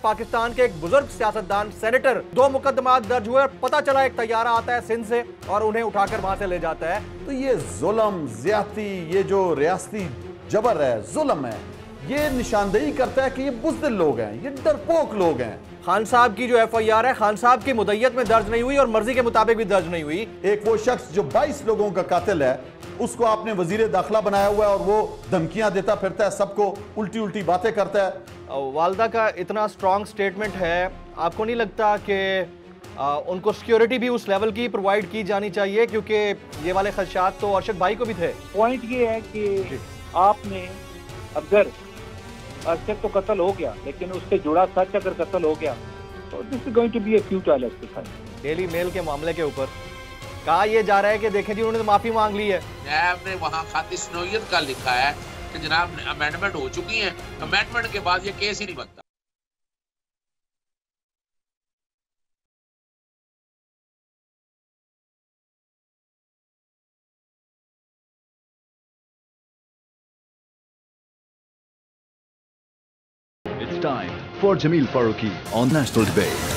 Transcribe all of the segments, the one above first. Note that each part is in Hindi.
पाकिस्तान के एक बुजुर्ग सियासतदान सेनेटर, 2 मुकदमात दर्ज हुए और पता चला एक तैयारा आता है सिंध से और उन्हें उठाकर वहां से ले जाता है। तो ये जुल्म, ज्यादती, ये जो रियासती जबर है, जुल्म है, ये निशानदेही करता है कि ये बुज़दिल लोग हैं, ये डरपोक लोग हैं। खान साहब की जो FIR है खान साहब की मुद्दत में दर्ज नहीं हुई और मर्जी के मुताबिक भी दर्ज नहीं हुई। एक वो शख्स जो 22 लोगों का कातिल है, उसको आपने वजीर दाखिला बनाया हुआ है और वो धमकियां देता फिरता है, सबको उल्टी उल्टी बातें करता है। वालदा का इतना स्ट्रॉन्ग स्टेटमेंट है, आपको नहीं लगता कि उनको सिक्योरिटी भी उस लेवल की प्रोवाइड की जानी चाहिए? क्योंकि ये वाले खदशात तो अर्शद भाई को भी थे। पॉइंट ये है कि आपने अगर अर्शद तो कत्ल हो गया, लेकिन उससे जुड़ा सच अगर कत्ल हो गया तो this is going to be a futile exercise. Daily Mail के मामले के ऊपर कहा यह जा रहा है कि देखें जी उन्होंने तो माफी मांग ली है। नैब ने वहाँ खातिस नौयत का लिखा है कि जनाब अमेंडमेंट हो चुकी है, अमेंडमेंट के बाद ये केस ही नहीं बनता। It's time for Jameel Farooqi on National Debate.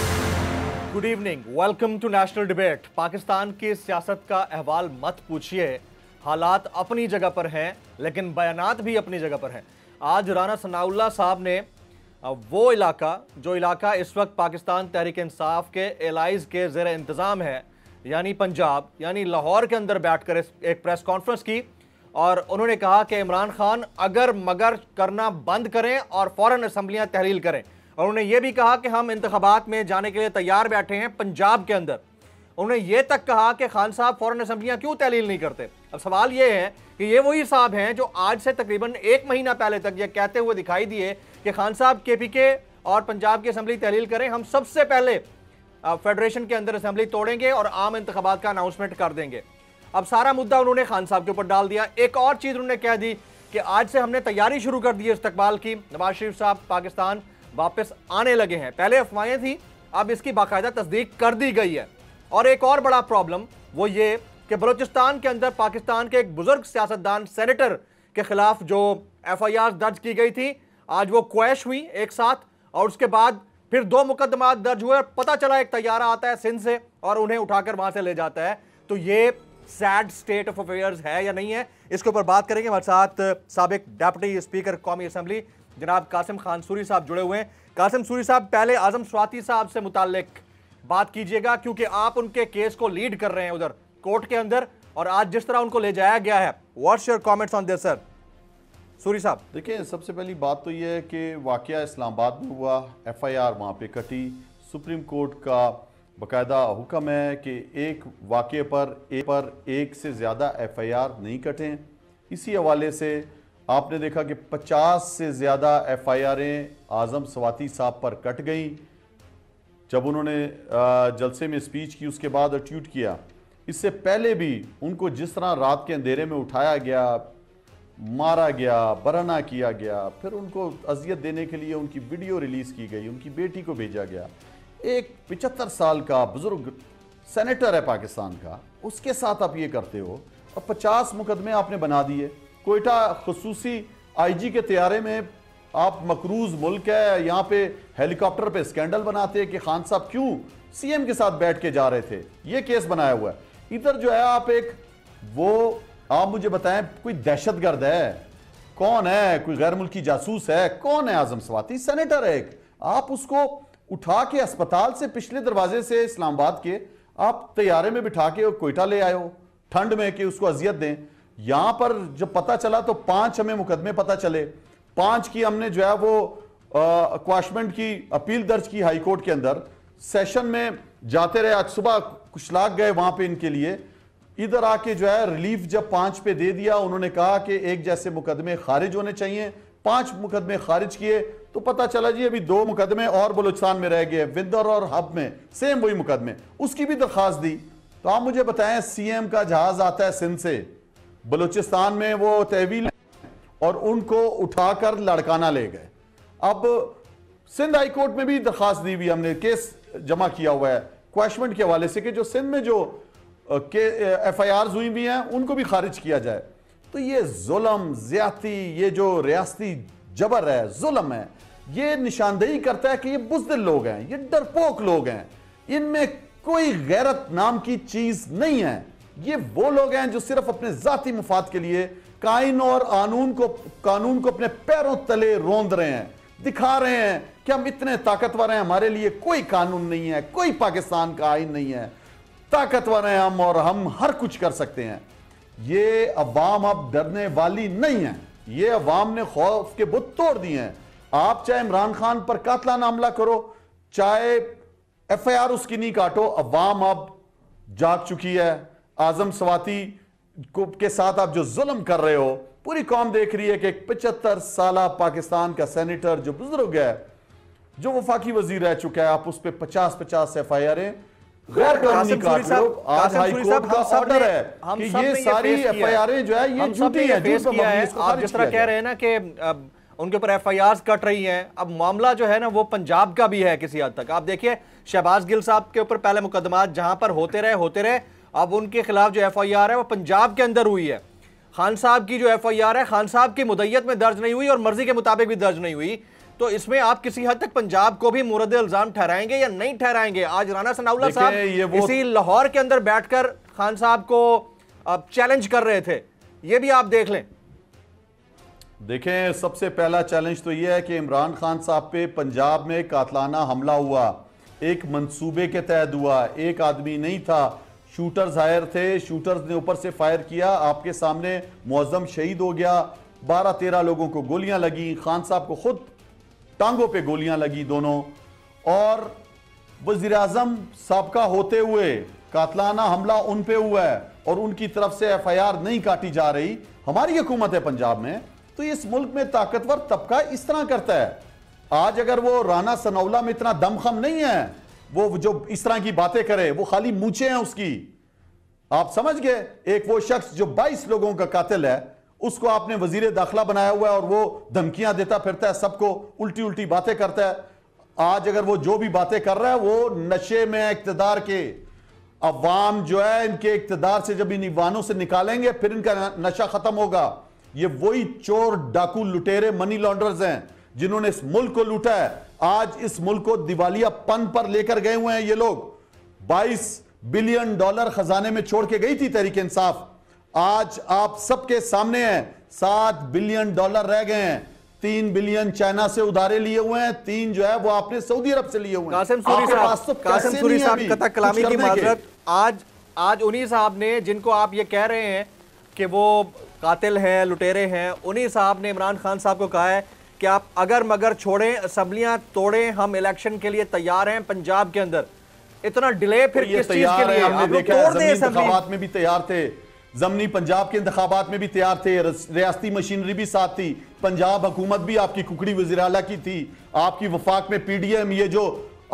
Good evening, welcome to National Debate. Pakistan की सियासत का अहवाल मत पूछिए, हालात अपनी जगह पर हैं लेकिन बयानात भी अपनी जगह पर हैं। आज राना सनाउल्लाह साहब ने वो इलाका इस वक्त पाकिस्तान तहरीक इंसाफ के एलाइज के ज़ेर इंतज़ाम है, यानी पंजाब, यानी लाहौर के अंदर बैठकर एक प्रेस कॉन्फ्रेंस की और उन्होंने कहा कि इमरान खान अगर मगर करना बंद करें और फ़ौरन असम्बलियाँ तहलील करें। और उन्होंने ये भी कहा कि हम इंतखाबात में जाने के लिए तैयार बैठे हैं पंजाब के अंदर। उन्होंने ये तक कहा कि खान साहब फ़ौरन असम्बलियाँ क्यों तहलील नहीं करते। अब सवाल ये है कि ये वही साहब हैं जो आज से तकरीबन 1 महीना पहले तक ये कहते हुए दिखाई दिए कि खान साहब KPK और पंजाब की असम्बली तहलील करें, हम सबसे पहले फेडरेशन के अंदर असम्बली तोड़ेंगे और आम इंतखाबात का अनाउंसमेंट कर देंगे। अब सारा मुद्दा उन्होंने खान साहब के ऊपर डाल दिया। एक और चीज़ उन्होंने कह दी कि आज से हमने तैयारी शुरू कर दी है इस्तकबाल की, नवाज शरीफ साहब पाकिस्तान वापस आने लगे हैं। पहले अफवाहें थी, अब इसकी बाकायदा तस्दीक कर दी गई है। और एक और बड़ा प्रॉब्लम वो ये कि बलूचिस्तान के अंदर पाकिस्तान के एक बुजुर्ग सियासतदान सेनेटर के खिलाफ जो FIR दर्ज की गई थी, आज वो क्वैश हुई एक साथ और उसके बाद फिर 2 मुकदमात दर्ज हुए और पता चला एक तैयारा आता है सिंध से और उन्हें उठाकर वहां से ले जाता है। तो ये सैड स्टेट ऑफ अफेयर्स है या नहीं है, इसके ऊपर बात करेंगे। हमारे साथ साबिक डिप्टी स्पीकर कौमी असम्बली जनाब कासिम खान सूरी साहब जुड़े हुए हैं। कासिम सूरी साहब, पहले आजम स्वाति साहब से मुताल्लिक बात कीजिएगा क्योंकि आप उनके केस को लीड कर रहे हैं उधर कोर्ट के अंदर और आज जिस तरह उनको ले जाया गया है, what's your comments on this sir? Suri साहब देखिए, सबसे पहली बात तो यह है कि वाकया इस्लामाबाद में हुआ, FIR वहाँ पे कटी। सुप्रीम कोर्ट का बाकायदा हुक्म है कि एक वाक़े पर एक से ज़्यादा FIR नहीं कटें। इसी हवाले से आपने देखा कि 50 से ज़्यादा FIRें आज़म स्वाति साहब पर कट गई जब उन्होंने जलसे में स्पीच की, उसके बाद ट्वीट किया। इससे पहले भी उनको जिस तरह रात के अंधेरे में उठाया गया, मारा गया, बरहना किया गया, फिर उनको अजियत देने के लिए उनकी वीडियो रिलीज़ की गई, उनकी बेटी को भेजा गया। एक 75 साल का बुजुर्ग सेनेटर है पाकिस्तान का, उसके साथ आप ये करते हो और 50 मुकदमे आपने बना दिए। कोयटा खसूसी IG के तैयारे में आप मकरूज मुल्क है, यहाँ पे हेलीकॉप्टर पे स्कैंडल बनाते हैं कि खान साहब क्यों CM के साथ बैठ के जा रहे थे, ये केस बनाया हुआ है। इधर जो है आप आप मुझे बताएं, कोई दहशतगर्द है, कौन है, कोई गैर मुल्की जासूस है, कौन है? आजम स्वाति सेनेटर है एक, आप उसको उठा के अस्पताल से पिछले दरवाजे से इस्लामाबाद के आप तैयारे में बिठा के कोयटा ले आए हो ठंड में कि उसको अजियत दें। यहां पर जब पता चला तो 5 हमें मुकदमे पता चले, 5 की हमने जो है वो क्वाशमेंट की अपील दर्ज की हाई कोर्ट के अंदर। सेशन में जाते रहे, आज सुबह कुशलाक गए वहां पे इनके लिए, इधर आके जो है रिलीफ जब 5 पे दे दिया, उन्होंने कहा कि एक जैसे मुकदमे खारिज होने चाहिए। 5 मुकदमे खारिज किए तो पता चला जी अभी 2 मुकदमे और बलूचिस्तान में रह गए, विंदर और हब में सेम वही मुकदमे, उसकी भी दरखास्त दी। तो आप मुझे बताएं, CM का जहाज आता है सिंध से, बलूचिस्तान में वो तहवील और उनको उठाकर लड़काना ले गए। अब सिंध हाई कोर्ट में भी दरखास्त दी हुई, हमने केस जमा किया हुआ है क्वैशमेंट के हवाले से कि जो सिंध में जो FIRs हुई भी हैं उनको भी खारिज किया जाए। तो ये जुल्म, ज्यादती, ये जो रियासती जबर है, जुल्म है, ये निशानदेही करता है कि ये बुज़दिल लोग हैं, ये डरपोक लोग हैं, इनमें कोई गैरत नाम की चीज नहीं है। ये वो लोग हैं जो सिर्फ अपने जाती मुफाद के लिए कानून और कानून को अपने पैरों तले रोंद रहे हैं, दिखा रहे हैं कि हम इतने ताकतवर हैं, हमारे लिए कोई कानून नहीं है, कोई पाकिस्तान का आइन नहीं है, ताकतवर हैं हम और हम हर कुछ कर सकते हैं। ये अवाम अब डरने वाली नहीं है, ये अवाम ने खौफ के बुत तोड़ दिए हैं। आप चाहे इमरान खान पर कातलाना हमला करो, चाहे FIR उसकी नहीं काटो, अवाम अब जाग चुकी है। आजम स्वाति के साथ आप जो जुल्म कर रहे हो, पूरी कौम देख रही है कि एक 75 साला पाकिस्तान का सेनेटर जो बुजुर्ग है, जो वफाकी वजीर रह चुका है, आप उस पर 50-50 FIR गैर कानूनी काट रहे हो। आज हाई कोर्ट का ऑर्डर है कि ये सारी FIR जो है ये झूठी है। आप जिस तरह कह रहे हैं ना कि उनके ऊपर FIRs कट रही हैं, अब मामला जो है ना वो पंजाब का भी है किसी हद तक। आप देखिए शहबाज गिल साहब के ऊपर पहले मुकदमात जहां पर होते रहे, अब उनके खिलाफ जो FIR है वो पंजाब के अंदर हुई है। खान साहब की जो FIR है खान साहब की मुद्दत में दर्ज नहीं हुई और मर्जी के मुताबिक भी दर्ज नहीं हुई। तो इसमें आप किसी हद तक पंजाब को भी मुरद इल्जाम ठहराएंगे या नहीं ठहराएंगे? आज राना सनाउल्लाह साहब इसी लाहौर के अंदर बैठकर खान साहब को चैलेंज कर रहे थे, ये भी आप देख लें। देखें, सबसे पहला चैलेंज तो यह है कि इमरान खान साहब पे पंजाब में कातलाना हमला हुआ, एक मंसूबे के तहत हुआ, एक आदमी नहीं था, शूटर्स हायर थे, शूटर्स ने ऊपर से फायर किया, आपके सामने मुअज्जम शहीद हो गया, 12-13 लोगों को गोलियां लगी, खान साहब को खुद टांगों पे गोलियां लगी दोनों, और वज़ीर आज़म साबका होते हुए कातलाना हमला उन पे हुआ है और उनकी तरफ से FIR नहीं काटी जा रही। हमारी हुकूमत है पंजाब में, तो इस मुल्क में ताकतवर तबका इस तरह करता है। आज अगर वो राना सनाउल्लाह में इतना दमखम नहीं है, वो जो इस तरह की बातें करे, वो खाली मूंछें हैं उसकी। आप समझ गए, एक वो शख्स जो 22 लोगों का कातिल है, उसको आपने वजीर दाखिला बनाया हुआ है और वो धमकियां देता फिरता है, सबको उल्टी उल्टी बातें करता है। आज अगर वो जो भी बातें कर रहा है वो नशे में इक्तदार के। अवाम जो है इनके इक्तदार से जब इन ईवानों से निकालेंगे फिर इनका नशा खत्म होगा। ये वही चोर, डाकू, लुटेरे, मनी लॉन्डर्स हैं जिन्होंने इस मुल्क को लूटा है। आज इस मुल्क को दिवालियापन पर लेकर गए हुए हैं ये लोग। 22 बिलियन डॉलर खजाने में छोड़ के गई थी तहरीक इंसाफ, आज आप सबके सामने हैं 7 बिलियन डॉलर रह गए हैं। 3 बिलियन चाइना से उधारे लिए हुए हैं, 3 जो है वो आपने सऊदी अरब से लिए हुए हैं। कासिम सूरी साहब कथा कलामी की माजरत, आज उन्हीं साहब ने, जिनको आप ये कह रहे हैं कि वो कातिल हैं, लुटेरे हैं, उन्हीं साहब ने इमरान खान साहब को कहा है कि आप अगर मगर छोड़ें, असेंबलियां तोड़ें, हम इलेक्शन के लिए तैयार हैं पंजाब के अंदर। इतना डिले फिर किस चीज के लिए? हमने देखा है इंतखाबात में भी तैयार थे, जमनी पंजाब के इंतखाबात में भी तैयार थे, रियासती मशीनरी भी साथ थी, पंजाब हुकूमत भी आपकी कुकड़ी वज़ीर आला की थी, आपकी वफाक में PDM, ये जो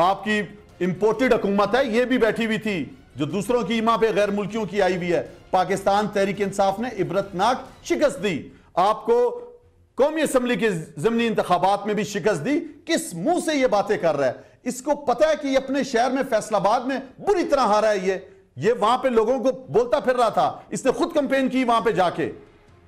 आपकी इंपोर्टेड हुकूमत है ये भी बैठी हुई थी, जो दूसरों की ईमा पे गैर मुल्कियों की आई हुई है। पाकिस्तान तहरीक इंसाफ ने इबरतनाक शिकस्त दी आपको, कौमी असम्बली के ज़मनी इंतखाबात में भी शिकस्त दी। किस मुंह से ये बातें कर रहा है? इसको पता है कि ये अपने शहर में फैसलाबाद में बुरी तरह हारा है। ये वहां पे लोगों को बोलता फिर रहा था, इसने खुद कैंपेन की वहां पे जाके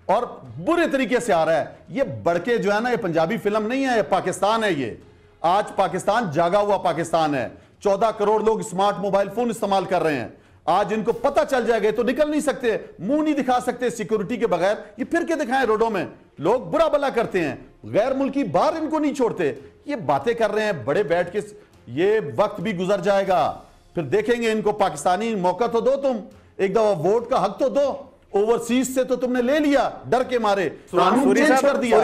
और बुरे तरीके से आ रहा है। ये बड़के जो है ना, ये पंजाबी फिल्म नहीं है, ये पाकिस्तान है। ये आज पाकिस्तान जागा हुआ पाकिस्तान है। 14 करोड़ लोग स्मार्ट मोबाइल फोन इस्तेमाल कर रहे हैं। आज इनको पता चल जाएगा तो निकल नहीं सकते, मुंह नहीं दिखा सकते सिक्योरिटी के बगैर। ये फिर के दिखाएं रोडों में, लोग बुरा भला करते हैं, गैर मुल्की बाहर इनको नहीं छोड़ते। ये बातें कर रहे हैं बड़े बैठ के। ये वक्त भी गुजर जाएगा, फिर देखेंगे इनको। पाकिस्तानी मौका तो दो, तुम एक दफा वोट का हक तो दो। ओवरसीज से तो तुमने ले लिया डर के मारे, कानून चेंज कर दिया,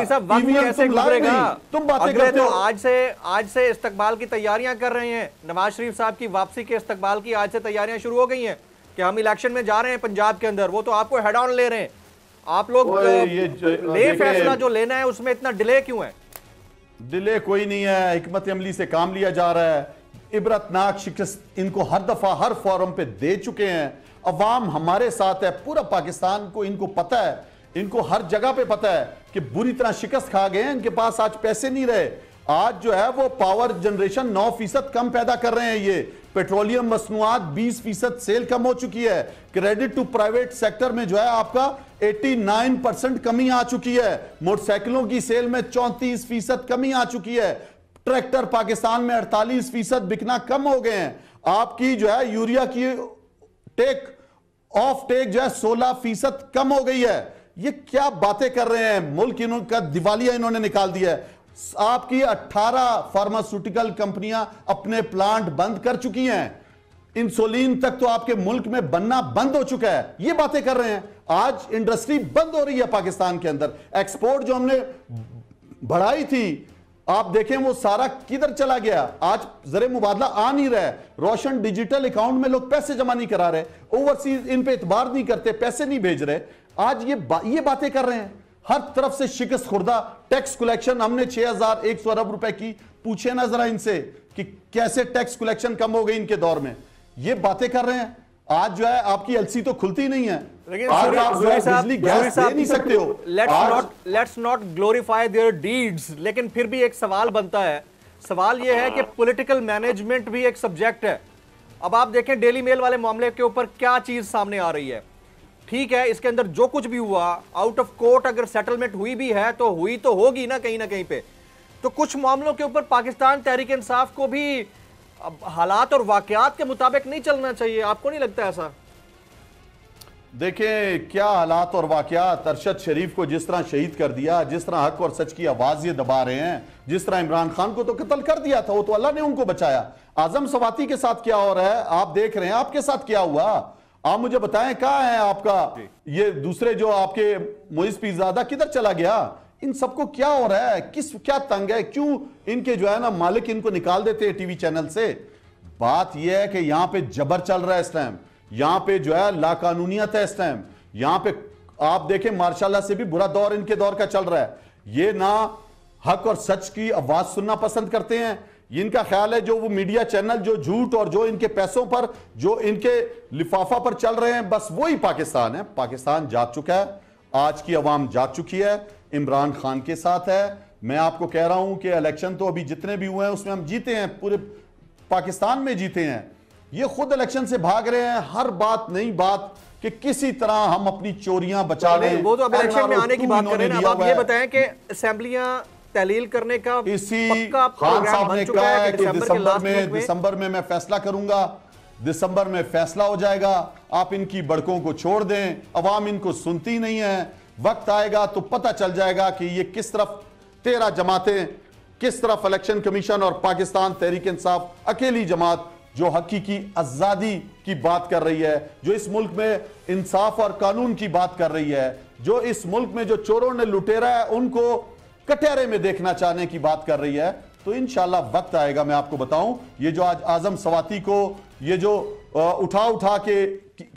तुम बातें करते हो। आज से इस्तकबाल की तैयारियां कर रहे हैं, नवाज शरीफ साहब की वापसी के इस्तकबाल की आज से तैयारियां शुरू हो गई हैं कि हम इलेक्शन में जा रहे हैं पंजाब के अंदर। वो तो आपको हेड ऑन ले रहे हैं। आप लोग ये फैसला जो लेना है उसमें इतना डिले क्यों है? डिले कोई नहीं है, हिकमत अमली से काम लिया जा रहा है। इबरतनाक शिकस्त इनको हर दफा हर फोरम पे दे चुके हैं। अवाम हमारे साथ है, पूरा पाकिस्तान को इनको पता है, इनको हर जगह पे पता है कि बुरी तरह शिकस्त खा गए हैं। इनके पास आज पैसे नहीं रहे। आज जो है वो पावर जनरेशन 9% कम पैदा कर रहे हैं। ये पेट्रोलियम मसनूआत 20% सेल कम हो चुकी है। क्रेडिट टू प्राइवेट सेक्टर में जो है आपका 89% कमी आ चुकी है। मोटरसाइकिलों की सेल में 34% कमी आ चुकी है। ट्रैक्टर पाकिस्तान में 48% बिकना कम हो गए हैं। आपकी जो है यूरिया की ऑफ टेक जो है 16% कम हो गई है। ये क्या बातें कर रहे हैं, मुल्क इनका दिवालिया इन्होंने निकाल दिया है। आपकी 18 फार्मास्यूटिकल कंपनियां अपने प्लांट बंद कर चुकी हैं। इंसुलिन तक तो आपके मुल्क में बनना बंद हो चुका है। ये बातें कर रहे हैं। आज इंडस्ट्री बंद हो रही है पाकिस्तान के अंदर। एक्सपोर्ट जो हमने बढ़ाई थी, आप देखें वो सारा किधर चला गया। आज ज़र मुबादला आ नहीं रहा है। रोशन डिजिटल अकाउंट में लोग पैसे जमा नहीं करा रहे, ओवरसीज इन पे इतबार नहीं करते, पैसे नहीं भेज रहे। आज ये बातें कर रहे हैं। हर तरफ से शिकस्त खुर्दा। टैक्स कलेक्शन हमने 6100 अरब रुपए की, पूछे ना जरा इनसे कि कैसे टैक्स कलेक्शन कम हो गई इनके दौर में। ये बातें कर रहे हैं। आज जो है आपकी एलसी तो खुलती नहीं है, लेकिन आज आप जो है बिजली गैस दे नहीं सकते हो। Let's not glorify their deeds. लेकिन फिर भी एक सवाल बनता है। सवाल यह है कि पॉलिटिकल मैनेजमेंट भी एक सब्जेक्ट है। अब आप देखें डेली मेल वाले मामले के ऊपर क्या चीज सामने आ रही है। ठीक है, इसके अंदर जो कुछ भी हुआ, आउट ऑफ कोर्ट अगर सेटलमेंट हुई भी है तो हुई तो होगी ना कहीं पे। तो कुछ मामलों के ऊपर पाकिस्तान तहरीक इंसाफ को भी अब हालात और वाकयात के मुताबिक नहीं चलना चाहिए। आपको नहीं लगता ऐसा? देखें क्या हालात और वाकयात। अरशद शरीफ को जिस तरह शहीद कर दिया, जिस तरह हक और सच की आवाज ये दबा रहे हैं, जिस तरह इमरान खान को तो कत्ल कर दिया था, वो तो अल्लाह ने उनको बचाया। आजम सवाती के साथ क्या हो रहा है आप देख रहे हैं। आपके साथ क्या हुआ आप मुझे बताएं। कहां है आपका ये दूसरे जो आपके मोइज पीरजादा, किधर चला गया? इन सबको क्या हो रहा है? क्या तंग है? क्यों इनके जो है ना मालिक इनको निकाल देते हैं टीवी चैनल से? बात यह है कि यहां पे जबर चल रहा है इस टाइम, यहां पे जो है लाकानूनियत है इस टाइम। यहां पे आप देखें मार्शाल्लाह से भी बुरा दौर इनके दौर का चल रहा है। ये ना हक और सच की आवाज सुनना पसंद करते हैं। इनका ख्याल है जो वो मीडिया चैनल जो झूठ और जो इनके पैसों पर, जो इनके लिफाफा पर चल रहे हैं, बस वही पाकिस्तान है। पाकिस्तान जाग चुका है, आज की अवाम जाग चुकी है, इमरान खान के साथ है। मैं आपको कह रहा हूं कि इलेक्शन तो अभी जितने भी हुए हैं उसमें हम जीते हैं, पूरे पाकिस्तान में जीते हैं। ये खुद इलेक्शन से भाग रहे हैं। हर बात नई बात कि किसी तरह हम अपनी चोरियां बचा लें। वो तो अब इलेक्शन में आने की बात कर रहे हैं। अब आप ये बताएं कि असेंबलियां तहलील करने का इसी पक्का खान साहब ने कहा है कि दिसंबर में मैं फैसला करूंगा, दिसंबर में फैसला हो जाएगा। आप इनकी बड़कों को छोड़ दें, अवाम इनको सुनती नहीं है। वक्त आएगा तो पता चल जाएगा कि ये किस तरफ 13 जमातें, किस तरफ इलेक्शन कमीशन और पाकिस्तान तहरीक इंसाफ अकेली जमात जो हकीकी आजादी की बात कर रही है, जो इस मुल्क में इंसाफ और कानून की बात कर रही है, जो इस मुल्क में जो चोरों ने लुटेरा है उनको कटहरे में देखना चाहने की बात कर रही है। तो इंशाल्लाह वक्त आएगा। मैं आपको बताऊं, ये जो आज आजम सवाती को ये जो उठा के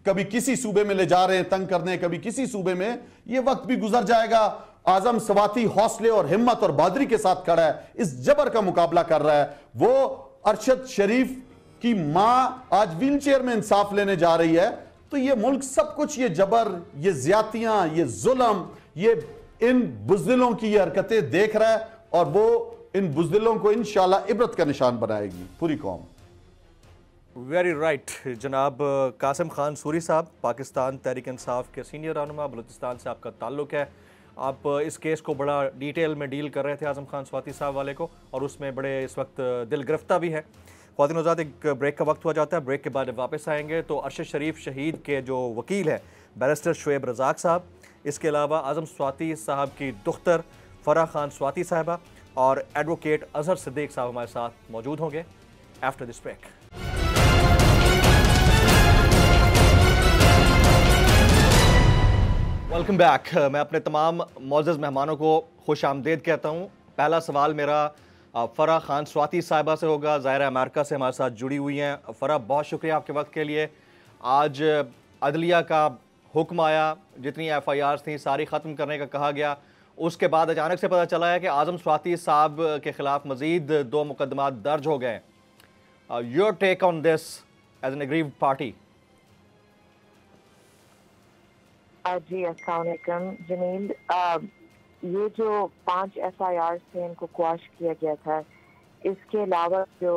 कभी किसी सूबे में ले जा रहे हैं तंग करने, कभी किसी सूबे में, ये वक्त भी गुजर जाएगा। आजम सवाती हौसले और हिम्मत और बहादुरी के साथ खड़ा है, इस जबर का मुकाबला कर रहा है। वो अरशद शरीफ की मां आज व्हील चेयर में इंसाफ लेने जा रही है। तो ये मुल्क सब कुछ, ये जबर, ये ज्यादतियां, ये जुल्म, ये इन बुज़दिलों की ये हरकतें देख रहा है और वो इन बुज़दिलों को इंशाल्लाह इबरत का निशान बनाएगी पूरी कौम। वेरी राइट जनाब कासिम खान सूरी साहब, पाकिस्तान तहरीक इंसाफ के सीनियर रहनुमा, बलूचिस्तान से आपका ताल्लुक़ है। आप इस केस को बड़ा डिटेल में डील कर रहे थे आजम खान स्वाति साहब वाले को, और उसमें बड़े इस वक्त दिल गिरफ्ता भी है। ख्वातीन हज़रात, एक ब्रेक का वक्त हो जाता है। ब्रेक के बाद वापस आएंगे तो अरशद शरीफ शहीद के जो वकील हैं बैरिस्टर शुएब रज़ाक साहब, इसके अलावा आजम स्वाति साहब की दुख्तर फराह खान स्वाति साहबा और एडवोकेट अजहर सिद्दीक साहब हमारे साथ मौजूद होंगे after this break. Welcome back. मैं अपने तमाम मौजूद मेहमानों को खुश आमदेद कहता हूँ। पहला सवाल मेरा फराह खान स्वाति साहिबा से होगा, ज़ाहिर अमेरिका से हमारे साथ जुड़ी हुई हैं। फराह, बहुत शुक्रिया आपके वक्त के लिए। आज अदलिया का हुक्म आया, जितनी FIRs थी सारी ख़त्म करने का कहा गया, उसके बाद अचानक से पता चला है कि आजम स्वाति साहब के ख़िलाफ़ मज़ीद 2 मुकदमात दर्ज हो गए। Your take on this as an aggrieved party. जी अस्सलाम वालेकुम जमील। ये जो 5 FIRs थे इनको क्वाश किया गया था। इसके अलावा जो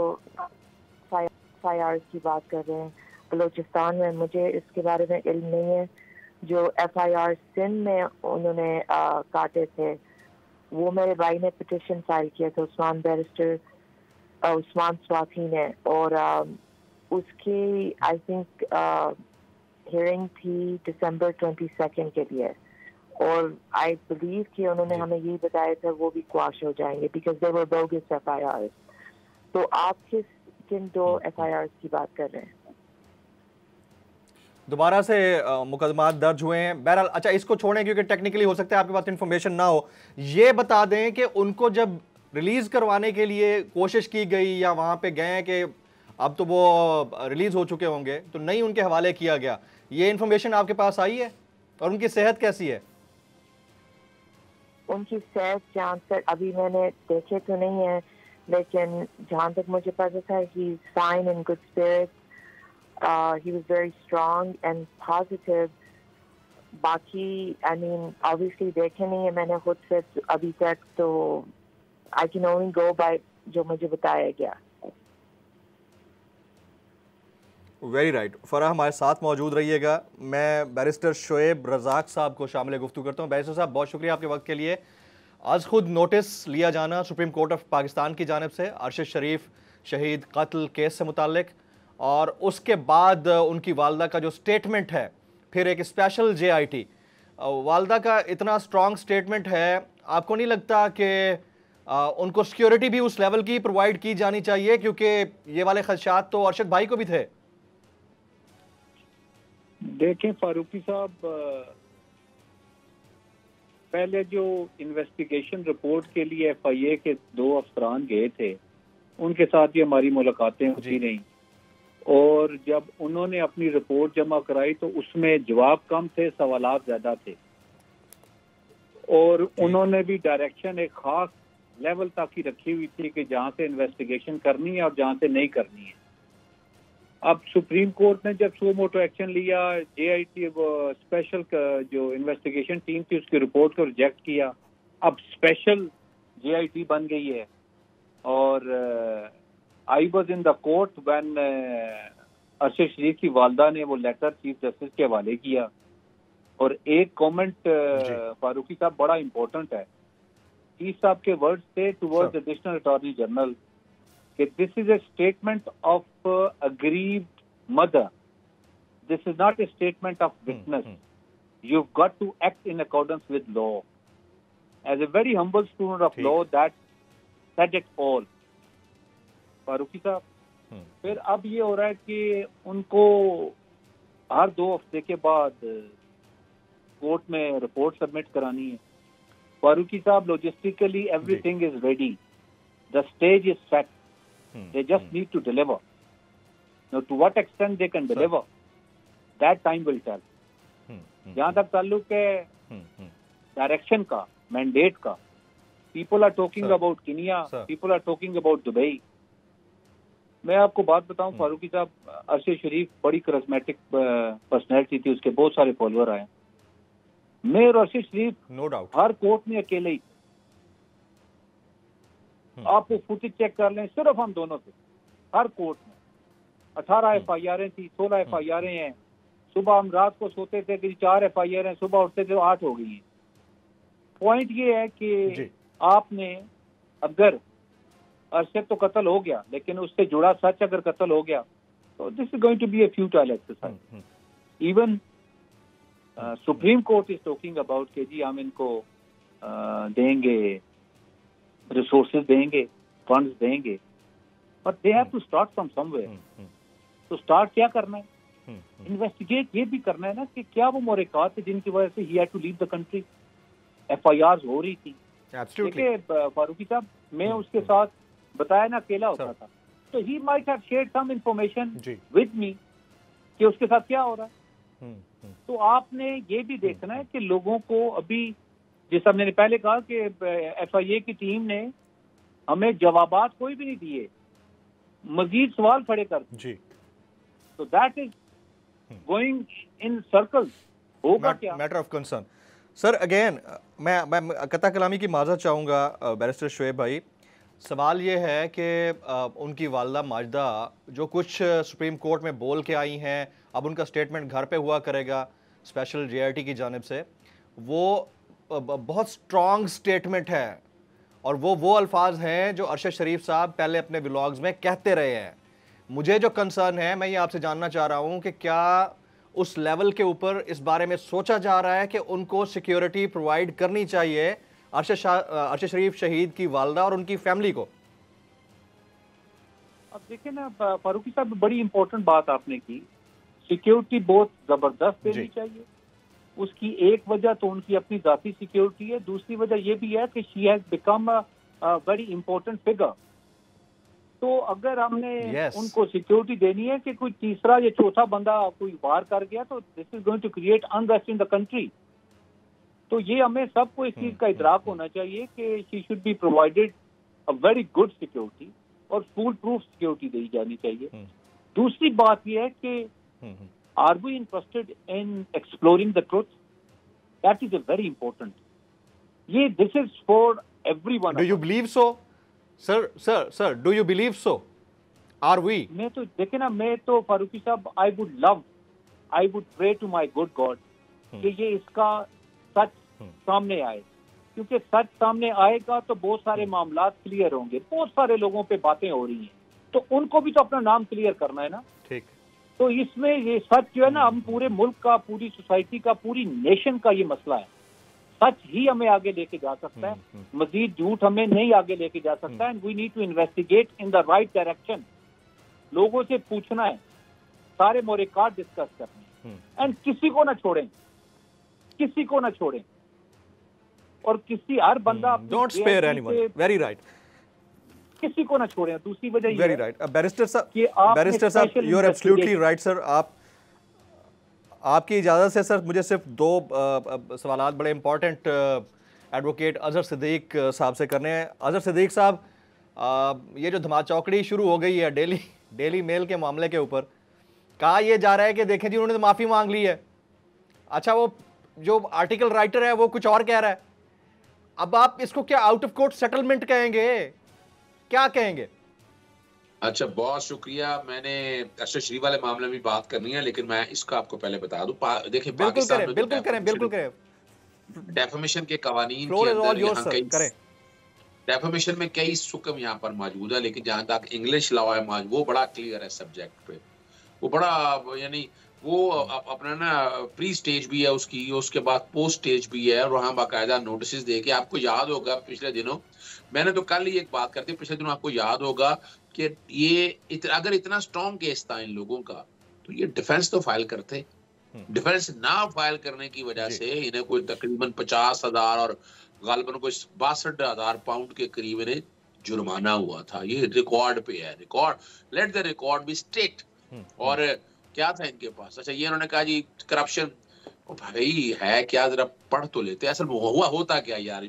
FIRs की बात कर रहे हैं बलूचिस्तान में, मुझे इसके बारे में इल्म नहीं है। जो FIR सिंध में उन्होंने काटे थे, वो मेरे भाई ने पिटिशन फाइल किया था, उस्मान बैरिस्टर उस्मान स्वातीन है, और उसकी आई थिंक हियरिंग थी दिसंबर 22 के लिए, और आई बिलीव कि उन्होंने हमें यही बताया था वो भी क्वाश हो जाएंगे because they were bogus FIR. तो आप किन 2 एफआईआर की बात कर रहे हैं? दोबारा से मुकदमात दर्ज हुए हैं। बहरहाल अच्छा, इसको छोड़ें क्योंकि टेक्निकली हो सकता है आपके पास इन्फॉर्मेशन ना हो। ये बता दें कि उनको जब रिलीज करवाने के लिए कोशिश की गई या वहां पे गए कि अब तो वो रिलीज हो चुके होंगे तो नहीं उनके हवाले किया गया, ये इन्फॉर्मेशन आपके पास आई है? और उनकी सेहत कैसी है? उनकी सेहत जहाँ तक अभी मैंने देखे तो नहीं है, लेकिन जहाँ तक मुझे पता था he is fine in good spirit, he was very strong and positive. बाकी आई मीन ऑब्वियसली देखे नहीं है मैंने खुद से अभी तक, तो I can only go by जो मुझे बताया गया। Very right. फराह हमारे साथ मौजूद रहिएगा। मैं बैरिस्टर शोएब रज़ाक साहब को शामिल गुफ्तगू करता हूँ। बैरिस्टर साहब बहुत शुक्रिया आपके वक्त के लिए। आज खुद नोटिस लिया जाना सुप्रीम कोर्ट ऑफ पाकिस्तान की जानिब से अरशद शरीफ शहीद कत्ल केस से मुतालिक, और उसके बाद उनकी वालदा का जो स्टेटमेंट है, फिर एक स्पेशल JIT, वालदा का इतना स्ट्रॉन्ग स्टेटमेंट है, आपको नहीं लगता कि उनको सिक्योरिटी भी उस लेवल की प्रोवाइड की जानी चाहिए? क्योंकि ये वाले खदशात तो अरशद भाई को भी थे। देखें फारूकी साहब, पहले जो इन्वेस्टिगेशन रिपोर्ट के लिए FIA के 2 अफसरान गए थे, उनके साथ भी हमारी मुलाकातें होती रहीं, और जब उन्होंने अपनी रिपोर्ट जमा कराई तो उसमें जवाब कम थे, सवालात ज्यादा थे, और उन्होंने भी डायरेक्शन एक खास लेवल तक ही रखी हुई थी कि जहां से इन्वेस्टिगेशन करनी है और जहां से नहीं करनी है। अब सुप्रीम कोर्ट ने जब सो मोटो एक्शन लिया, JIT स्पेशल जो इन्वेस्टिगेशन टीम थी उसकी रिपोर्ट को रिजेक्ट किया, अब स्पेशल JIT बन गई है। और I was in the court when Arshad Sharif की वालदा ने वो लेटर चीफ जस्टिस के हवाले किया, और एक कमेंट फारूकी साहब बड़ा इम्पोर्टेंट है। चीफ साहब के वर्ड्स थे टुवर्ड्स एडिशनल अटॉर्नी जनरल कि this is a statement of aggrieved mother. This is not a statement of witness. You've got to act in accordance with law. As a very humble student of law, that said it all. Farooqi साहब, फिर अब ये हो रहा है कि उनको हर 2 हफ्ते के बाद कोर्ट में रिपोर्ट सबमिट करानी है। फारूकी साहब, logistically everything is ready, the stage is set, they just need to deliver. Now to what extent they can deliver, that time will tell. जहाँ तक ताल्लुक है डायरेक्शन का, मैंडेट का, people are talking about Kenya, people are talking about Dubai. मैं आपको बात बताऊं फारूकी साहब, अरशद शरीफ बड़ी करिश्मेटिक पर्सनैलिटी थी, उसके बहुत सारे फॉलोअर आए। मैं और अरशद शरीफ नो डाउट हर कोर्ट में अकेले ही, आप वो फुटेज चेक कर लें, सिर्फ हम दोनों थे हर कोर्ट में। 18 FIR थी, 16 FIR हैं। सुबह हम रात को सोते थे कि 4 FIR हैं, सुबह उठते थे 8 हो गई हैं। पॉइंट ये है कि आपने अगर अरशद तो कत्ल हो गया, लेकिन उससे जुड़ा सच अगर कत्ल हो गया तो this is going to be a futile exercise. Even Supreme Court is talking about के जी हम इनको देंगे, रिसोर्सेज देंगे, फंड्स देंगे, but they have to start from somewhere. तो स्टार्ट क्या करना है? इन्वेस्टिगेट ये भी करना है ना कि क्या वो मोरक़ात थे जिनकी वजह से ही had to leave the country. FIRs हो रही थी। देखिए फारूकी साहब, मैं उसके साथ बताया ना अकेला होता था, तो he might have shared some information with me कि उसके साथ क्या हो रहा है। तो आपने ये भी देखना है कि लोगों को अभी, जैसा मैंने पहले कहा कि FIA की टीम ने हमें जवाबात कोई भी नहीं दिए, मजीद सवाल खड़े कर दिए। तो that is going in circles. होगा क्या? Matter of concern. Sir again मैं कता कलामी की माजरत चाहूँगा बैरिस्टर शोएब भाई। सवाल ये है कि उनकी वालदा माजिदा जो कुछ सुप्रीम कोर्ट में बोल के आई हैं, अब उनका स्टेटमेंट घर पे हुआ करेगा स्पेशल JIT की जानिब से, वो बहुत स्ट्रॉन्ग स्टेटमेंट है और वो अल्फाज हैं जो अरशद शरीफ साहब पहले अपने व्लॉग्स में कहते रहे हैं। मुझे जो कंसर्न है, मैं ये आपसे जानना चाह रहा हूं कि क्या उस लेवल के ऊपर इस बारे में सोचा जा रहा है कि उनको सिक्योरिटी प्रोवाइड करनी चाहिए अरशद शरीफ शहीद की वालदा और उनकी फैमिली को? अब देखिए ना फारूकी साहब, बड़ी इंपॉर्टेंट बात आपने की। सिक्योरिटी बहुत जबरदस्त देनी चाहिए। उसकी एक वजह तो उनकी अपनी जाती सिक्योरिटी है, दूसरी वजह यह भी है कि she has become a very important figure. तो अगर हमने उनको सिक्योरिटी देनी है कि कोई तीसरा या चौथा बंदा कोई वार कर गया तो this is going to create unrest in the country. तो ये हमें सबको इस चीज का इदराक होना चाहिए कि she should be provided a very good security और फुल प्रूफ सिक्योरिटी दी जानी चाहिए। दूसरी बात यह है कि are we interested in exploring the truth? That is a very important. ये this is for everyone. Do you believe so sir? Do you believe so? Are we? मैं तो देखिए ना, मैं तो फारूकी साहब, I would pray to my good God कि ये इसका सच सामने आए, क्योंकि सच सामने आएगा तो बहुत सारे मामला क्लियर होंगे। बहुत सारे लोगों पे बातें हो रही हैं, तो उनको भी तो अपना नाम क्लियर करना है ना। ठीक। तो इसमें ये सच जो है ना, हम पूरे मुल्क का, पूरी सोसाइटी का, पूरी नेशन का ये मसला है। सच ही हमें आगे लेके जा सकता है, मजीद झूठ हमें नहीं आगे लेके जा सकता है। And we need to investigate in the right direction. लोगों से पूछना है, सारे मोरिकाट डिस्कस करने हैं, एंड किसी को ना छोड़ें, किसी को ना छोड़ें। और किसी हर बंदा don't spare anyone. Very right. किसी को ना छोड़ें। दूसरी वजह ये वेरी राइट। बैरिस्टर साहब, you are absolutely right sir. आपकी इजाज़त से सर मुझे सिर्फ दो सवालात बड़े इंपॉर्टेंट एडवोकेट अजहर सिद्दीक साहब से करने हैं। अजहर सिद्दीक साहब, ये जो धमाचौकड़ी शुरू हो गई है डेली मेल के मामले के ऊपर, कहा यह जा रहा है कि देखें जी उन्होंने तो माफ़ी मांग ली है। अच्छा, वो जो आर्टिकल राइटर है वो कुछ और कह रहा है। अब आप इसको क्या आउट ऑफ कोर्ट सेटलमेंट कहेंगे, क्या कहेंगे? अच्छा, बहुत शुक्रिया। मैंने अरशद शरीफ वाले मामले में बात करनी है, लेकिन मैं इसका आपको पहले बता दूं। देखिए, पाकिस्तान में बिल्कुल करें। डेफामेशन के कवानीन के अंदर यहाँ कई डेफामेशन में कई सुकम यहाँ पर मौजूद है, लेकिन जहां तक इंग्लिश लॉ है वो बड़ा क्लियर है सब्जेक्ट पे। वो बड़ा, यानी वो अपना ना प्री स्टेज भी है उसकी, उसके बाद पोस्ट स्टेज भी है, और वहाँ बाकायदा नोटिस दे के, आपको याद होगा पिछले दिनों, मैंने तो कल ही एक बात करती, पिछले दिनों आपको याद होगा कि ये अगर इतना स्ट्रॉन्ग केस था इन लोगों का, तो ये डिफेंस तो फाइल करते। डिफेंस ना फाइल करने की वजह से इन्हें कोई तकरीबन 50,000 और गालिबन कोई 62,000 पाउंड के करीब इन्हें जुर्माना हुआ था। ये रिकॉर्ड पे है, record, let the record be strict. और क्या था इनके पास? अच्छा, ये उन्होंने कहा जी करप्शन। भाई है क्या, जरा पढ़ तो लेते। असल में हुआ होता क्या यार,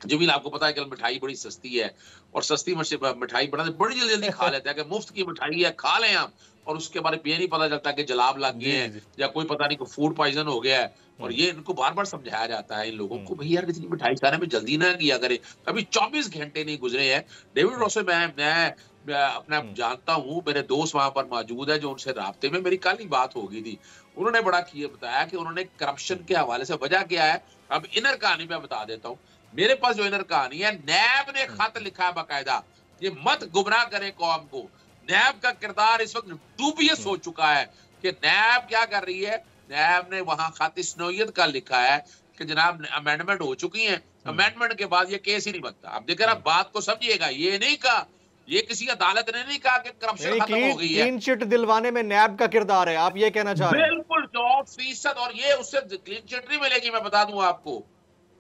जमील आपको पता है कि मिठाई बड़ी सस्ती है, और सस्ती मिठाई बड़ी जल्दी खा लेते हैं कि मुफ्त की मिठाई है, खा लें आप, और उसके बारे में ये नहीं पता चलता कि जलाब लग गए हैं या कोई पता नहीं, कोई फूड पॉइजन हो गया है। और ये इनको बार बार समझाया जाता है इन लोगों को, भाई यार इतनी मिठाई खाने में जल्दी ना किया करे। अभी 24 घंटे नहीं गुजरे हैं। डेविड रॉस मैं अपना जानता हूँ, मेरे दोस्त वहां पर मौजूद है जो उनसे राब्ते में मेरी कल ही बात हो गई थी। उन्होंने बड़ा बताया कि उन्होंने करप्शन के हवाले से वजह क्या है। अब इनर कहानी मैं बता देता हूँ। मेरे पास जो इनर कहानी है, नैब ने खत लिखा है बाकायदा, ये मत गुमराह करें कौम को। नैब का किरदार इस वक्त डूबियस हो चुका है कि नैब क्या कर रही है। नैब ने वहां खत स्नोयत का लिखा है कि जनाब अमेंडमेंट हो चुकी है, अमेंडमेंट के बाद ये केस ही नहीं बनता। अब देखिए आप बात को समझिएगा, ये नहीं कहा, ये किसी अदालत ने नहीं कहा कि करप्शन खत्म हो गई है। क्लीन चिट दिलवाने में नैब का किरदार है, आप ये कहना चाह रहे हैं? बिल्कुल 100%। और ये उससे क्लीन चिट नहीं मिलेगी, मैं बता दूं आपको,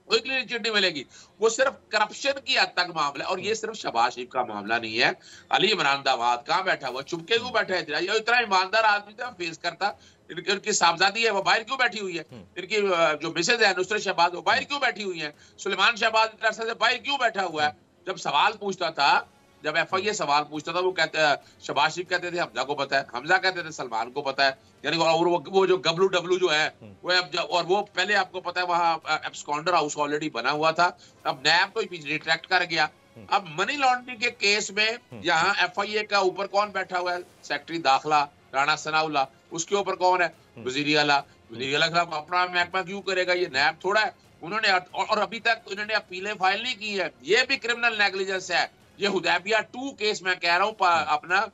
कोई क्लीन चिट नहीं मिलेगी। वो सिर्फ करप्शन की हद तक मामला है। और ये सिर्फ शहबाज शरीफ का मामला नहीं है। अली इमरान दावाद कहाँ बैठा हुआ, चुपके क्यों बैठा है? इतना ईमानदार आदमी था, फेस करता। इनकी साहबजादी है, वो बाहर क्यों बैठी हुई है? इनकी जो मिसेज है नुसरत शहबाज, वो बाहर क्यों बैठी हुई है? सुलेमान शहबाज से बाहर क्यों बैठा हुआ है? जब सवाल पूछता था, जब FIA सवाल पूछता था, वो कहते शहबाज शरीफ कहते थे हमजा को पता है, हमजा कहते थे सलमान को पता है। यानी और वो जो WW जो है वो और वो पहले आपको पता है वहाँ एब्सकॉन्डर हाउस ऑलरेडी बना हुआ था। अब नैब तो रिट्रैक्ट कर गया। अब मनी लॉन्ड्रिंग के केस में यहाँ FIA का ऊपर कौन बैठा हुआ है? सेक्रेटरी दाखिला राणा सनाउल्लाह। उसके ऊपर कौन है? वजीर आला। वजीर आला खिलाफ अपना महकमा क्यों करेगा? ये नैब थोड़ा है। उन्होंने और अभी तक इन्होंने अपीलें फाइल नहीं की है। ये भी क्रिमिनल नेग्लिजेंस है। ये हुदैबिया 2 केस मैं कह रहा हूँ अपना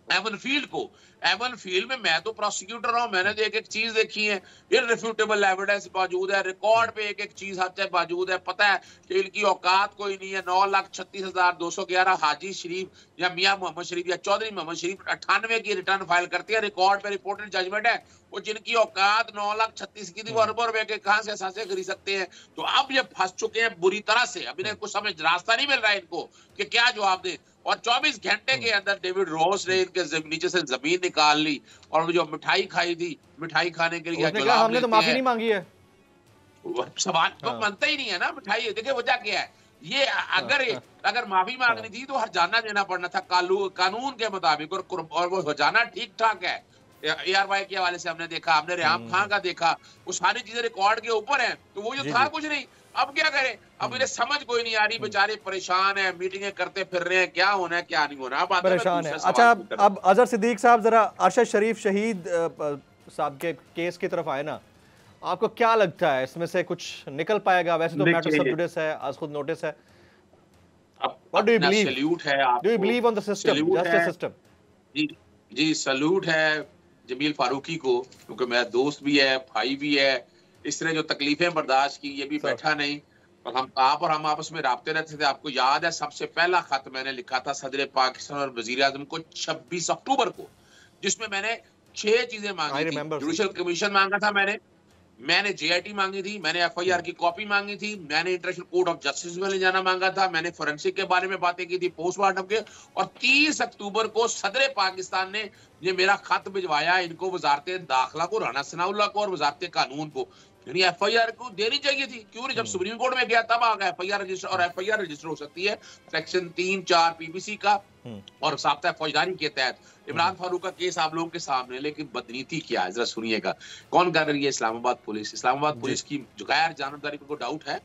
एवन फील्ड को, एवन फील्ड में मैं तो प्रोसिक्यूटर रहा हूं, मैंने तो एक एक चीज देखी है, इररिफ्यूटेबल एविडेंस मौजूद है, रिकॉर्ड पे एक एक चीज हर चीज मौजूद है, पता है कि इनकी औकात कोई नहीं है। 9,36,211 हाजी शरीफ या मियां मोहम्मद शरीफ या चौधरी मोहम्मद शरीफ 98 की रिटर्न फाइल करती है, रिकॉर्ड पे रिपोर्टेड जजमेंट है। वो जिनकी औकात 9,36,000 की थी वो अरबों रुपए के कहां से असासे खरीद सकते हैं। तो अब ये फंस चुके हैं बुरी तरह से। अब इन्हें कुछ समझ रास्ता नहीं मिल रहा है इनको कि क्या जवाब दें। और 24 घंटे के अंदर डेविड रोस ने इनके नीचे से जमीन निकाल ली और जो मिठाई खाई थी, मिठाई खाने के लिए हमने तो माफी नहीं मांगी है, सवाल तो बनता ही नहीं है ना। मिठाई देखिए वजह क्या है, ये अगर माफी मांगनी थी तो हर्जाना देना पड़ना था कानून के मुताबिक, और वो हर्जाना ठीक ठाक है। ARY के हवाले से हमने देखा, हमने रेहाम खान का देखा, वो सारी चीजें रिकॉर्ड के ऊपर है। तो वो जो था कुछ नहीं, अब क्या करें, अब इन्हें समझ कोई नहीं आ रही, बेचारे परेशान है, मीटिंगें करते फिर रहे हैं, क्या होना है क्या नहीं होना, अब परेशान है। अच्छा, अब अजहर सिद्दीक साहब जरा अरशद शरीफ शहीद साहब के केस की तरफ आए ना, आपको क्या लगता है इसमें से कुछ निकल पाएगा? वैसे तो मैटर सब जुडिस है, आज खुद नोटिस है। What do you believe? Salute है आपको, Do you believe on the system, justice system? जी सैल्यूट है जमील फारूकी को, क्योंकि मेरा दोस्त भी है, भाई भी है। इसने जो तकलीफें बर्दाश्त की, ये भी बैठा नहीं, और हम आपस में राब्ते रहते थे। आपको याद है सबसे पहला खत मैंने लिखा था सदर पाकिस्तान और वजीर आजम को 26 अक्टूबर को, जिसमें मैंने 6 चीजें मांगी थी। जुडिशल कमीशन मांगा था मैंने JIT मांगी थी, मैंने FIR की कॉपी मांगी थी, मैंने इंटरनेशनल कोर्ट ऑफ जस्टिस में ले जाना मांगा था, मैंने फोरेंसिक के बारे में बातें की थी, पोस्टमार्टम के। और 30 अक्टूबर को सदर पाकिस्तान ने ये मेरा खत भिजवाया इनको, वजारत दाखिला को, राना सनाउल्लाह को और वजारत कानून को। यानी FIR को देनी चाहिए थी, क्यों नहीं? जब सुप्रीम कोर्ट में गया तब आ गया FIR रजिस्टर, और FIR रजिस्टर हो सकती है सेक्शन 3-4 PBC का और साब्ता फौजदारी के तहत। इमरान फारूक का केस आप लोगों के सामने, लेकिन बदनीति क्या है जरा सुनिएगा। कौन कर रही है? इस्लामाबाद पुलिस की जो गैर जानबदारी पर कोई डाउट है,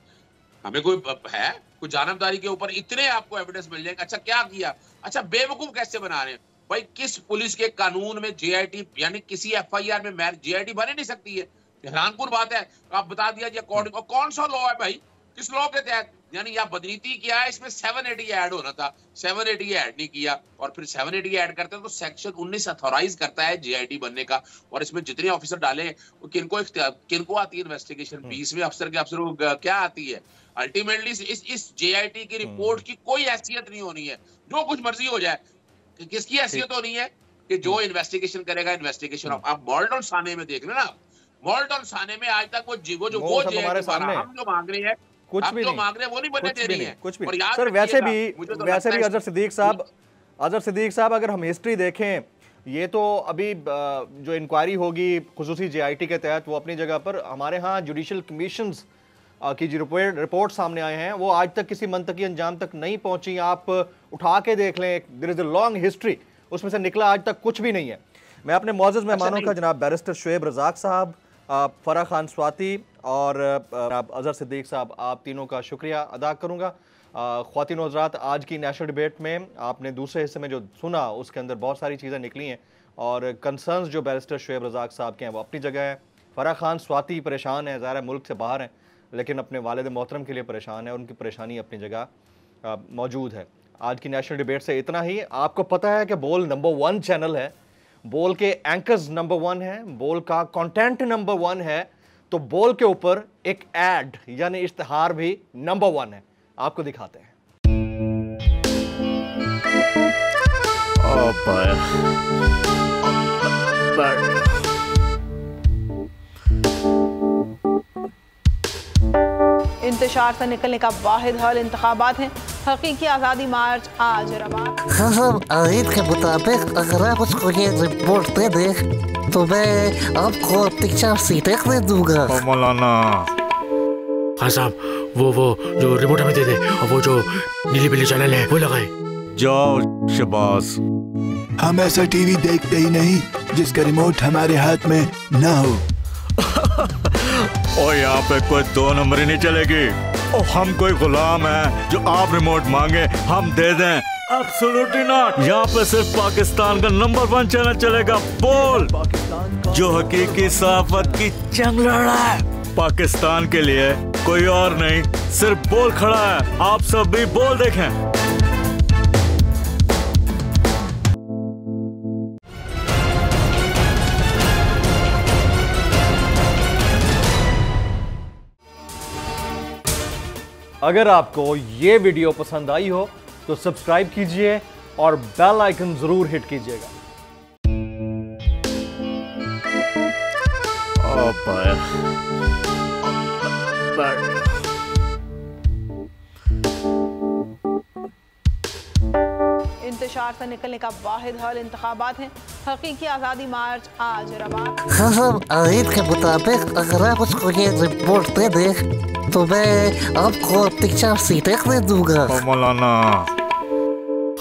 हमें कोई जानबदारी के ऊपर इतने आपको एविडेंस मिल जाएंगे। अच्छा क्या किया? अच्छा बेवकूफ कैसे बना रहे हैं भाई? किस पुलिस के कानून में JIT यानी किसी FIR में JIT बन नहीं सकती है? हैरानकुन बात है। आप बता दिया जी अकॉर्डिंग, और कौन सा लॉ है भाई, किस लॉ के तहत? यानी यह बदनीति क्या है, इसमें 780 ऐड होना था, 780 ऐड नहीं किया। और फिर 780 ऐड करते हैं तो सेक्शन 19 अथॉराइज करता है JIT बनने का। और इसमें जितने ऑफिसर डाले किनको आती है इन्वेस्टिगेशन? 20वें अफसर के अफसर को क्या आती है? अल्टीमेटली इस JIT की रिपोर्ट की कोई हैसियत नहीं होनी है, जो कुछ मर्जी हो जाए। किसकी हैसियत होनी है कि जो इन्वेस्टिगेशन करेगा इन्वेस्टिगेशन। आप मॉल्टन साने में देख लेना, मॉल्टन साने में आज तक वो हम जो मांग रहे हैं कुछ भी नहीं मांग रहे हैं, वो नहीं बनने दे रही है कुछ भी। सर वैसे भी अजहर सिद्दीक साहब अगर हम हिस्ट्री देखें, ये तो अभी जो इंक्वायरी होगी खुसूसी JIT के तहत, वो अपनी जगह पर, हमारे यहाँ जुडिशल कमीशंस की जो रिपोर्ट सामने आए हैं वो आज तक किसी मंतकी अंजाम तक नहीं पहुंची। आप उठा के देख लें, there is a long history, उसमें से निकला आज तक कुछ भी नहीं है। मैं अपने मौजूद मेहमानों का जनाब बैरिस्टर शुएब रज़ाक साहब, फराह खान स्वाति और अजहर सिद्दीक साहब, आप तीनों का शुक्रिया अदा करूँगा। ख्वातीन हज़रात, आज की नेशनल डिबेट में आपने दूसरे हिस्से में जो सुना उसके अंदर बहुत सारी चीज़ें निकली हैं, और कंसर्न्स जो बैरिस्टर शुएब रज़ाक साहब के हैं वो अपनी जगह है। फराह खान स्वाति परेशान है, ज़ाहिर मुल्क से बाहर हैं, लेकिन अपने वालिद मोहतरम के लिए परेशान है, उनकी परेशानी अपनी जगह मौजूद है। आज की नेशनल डिबेट से इतना ही। आपको पता है कि बोल नंबर 1 चैनल है, बोल के एंकर्स नंबर 1 है, बोल का कंटेंट नंबर 1 है, तो बोल के ऊपर एक एड यानी इश्तिहार भी नंबर 1 है। आपको दिखाते हैं। इंतशार से निकलने का वाहिद हल इंतखाबात हैं। हकीकी आज़ादी मार्च आज रवा। खसम आयत के मुताबिक अगर आप उसको ये रिपोर्ट दे दें तो मैं आपको 3-4 सीटें दे दूंगा। मौलाना हाँ साहब, वो जो रिपोर्ट हमें दे दे, और वो जो नीली पीली चैनल है वो लगाए। जाओ शबाज, हम ऐसा टीवी देखते ही नहीं जिसका रिमोट हमारे हाथ में ना हो। और यहाँ पे कोई 2 नंबर ही नहीं चलेगी। और हम कोई गुलाम है जो आप रिमोट मांगे हम दे दें? Absolutely not. यहाँ पे सिर्फ पाकिस्तान का नंबर 1 चैनल चलेगा, बोल, जो हकीकी सहाफत की जंग लड़ रहा है पाकिस्तान के लिए। कोई और नहीं, सिर्फ बोल खड़ा है। आप सब भी बोल देखें। अगर आपको ये वीडियो पसंद आई हो तो सब्सक्राइब कीजिए और बेल आइकन जरूर हिट कीजिएगा। इंतशार से निकलने का वाहिद हल इंतखाबात हैं। हकीकी आज़ादी मार्च आज रवात। हाँ साहब, आयत के मुताबिक अगर आप उसको ये रिपोर्ट दे दें तो मैं आपको 3-4 सीटें दे दूंगा। मौलाना।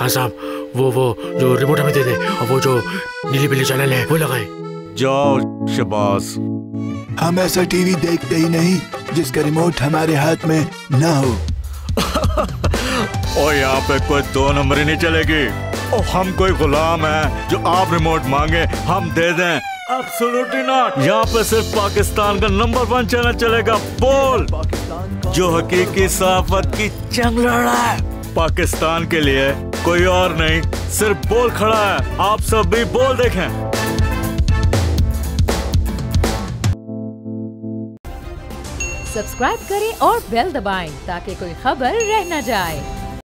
हाँ साहब, वो जो रिमोट हमें दे दे और वो जो नीली पीली चैनल है वो लगाए। जाओ शबाज। हम ऐसा टीवी देखते ही नहीं जिसका रिमोट हमारे हाथ में ना हो। और यहाँ पे कोई 2 नंबर ही नहीं चलेगी। और हम कोई गुलाम है जो आप रिमोट मांगे हम दे दें? Absolutely not. यहाँ पे सिर्फ पाकिस्तान का नंबर 1 चैनल चलेगा, बोल, जो हकीकी सहाफत की जंग लड़ रहा है पाकिस्तान के लिए। कोई और नहीं, सिर्फ बोल खड़ा है। आप सब भी बोल देखें। सब्सक्राइब करें और बेल दबाएं ताकि कोई खबर रह न जाए।